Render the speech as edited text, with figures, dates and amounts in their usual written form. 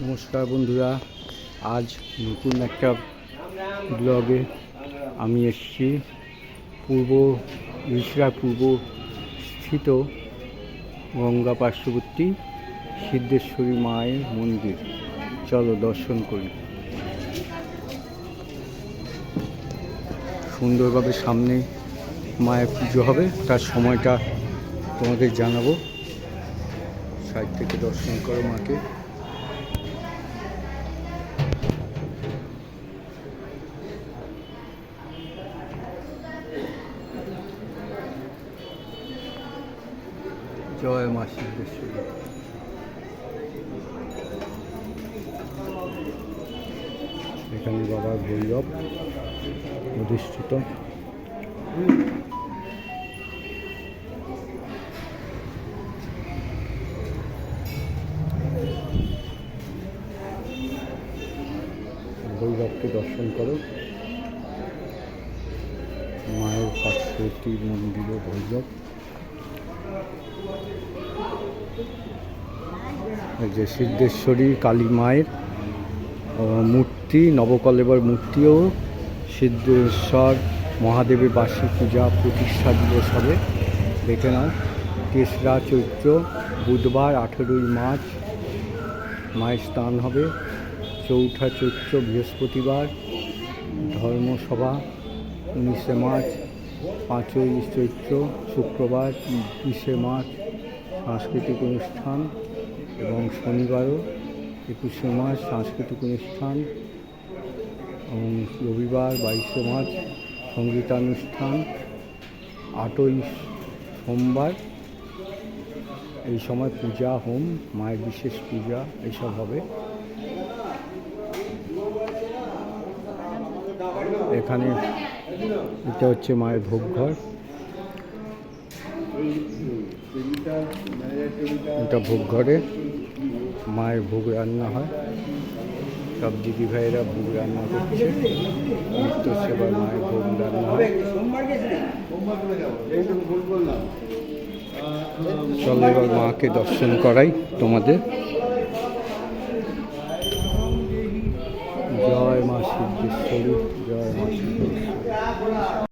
নমস্কার বন্ধুরা, আজ নতুন একটা ব্লগে আমি এসেছি রিষড়া পূর্ব স্থিত গঙ্গা পার্শ্ববর্তী সিদ্ধেশ্বরী মায়ের মন্দির। চলো দর্শন করি। সুন্দরভাবে সামনে মায়ের পুজো হবে, তার সময়টা তোমাদের জানাবো। সাইড থেকে দর্শন করো মাকে। জয় মা সিদ্ধেশ্বরী। এখানে বাবা ভৈরব অধিষ্ঠিত। ভৈরবকে দর্শন করো। মায়ের পার্শ্ববর্তী মন্দিরে ভৈরব। এই যে সিদ্ধেশ্বরী কালী মায়ের মূর্তি, নবকলেবর মূর্তিও সিদ্ধেশ্বর মহাদেবের বার্ষিক পূজা প্রতিষ্ঠা দিবস হবে। দেখে নাও, 3রা চৈত্র বুধবার 18ই মার্চ মায়ের স্নান হবে। 4ঠা চৈত্র বৃহস্পতিবার ধর্মসভা, 19শে মার্চ। 5ই চৈত্র শুক্রবার 20শে মার্চ সাংস্কৃতিক অনুষ্ঠান, এবং শনিবারও 21শে মার্চ সাংস্কৃতিক অনুষ্ঠান, এবং রবিবার 22শে মার্চ সঙ্গীতানুষ্ঠান। 8ই সোমবার এই সময় পূজা, হোম, মায়ের বিশেষ পূজা এইসব হবে। এখানে এটা হচ্ছে মায়ের ভোগঘর। এটা ভোগঘরে মায়ের ভোগ রান্না হয়। সব দিদি ভাইয়েরা ভোগ রান্না করছে। নিত্য সেবার মায়ের ভোগ রান্না হয়। চলো এবার মাকে দর্শন করাই তোমাদের। জয় মা সিদ্ধেশ্বরী, জয় মা সিদ্ধেশ্বরী।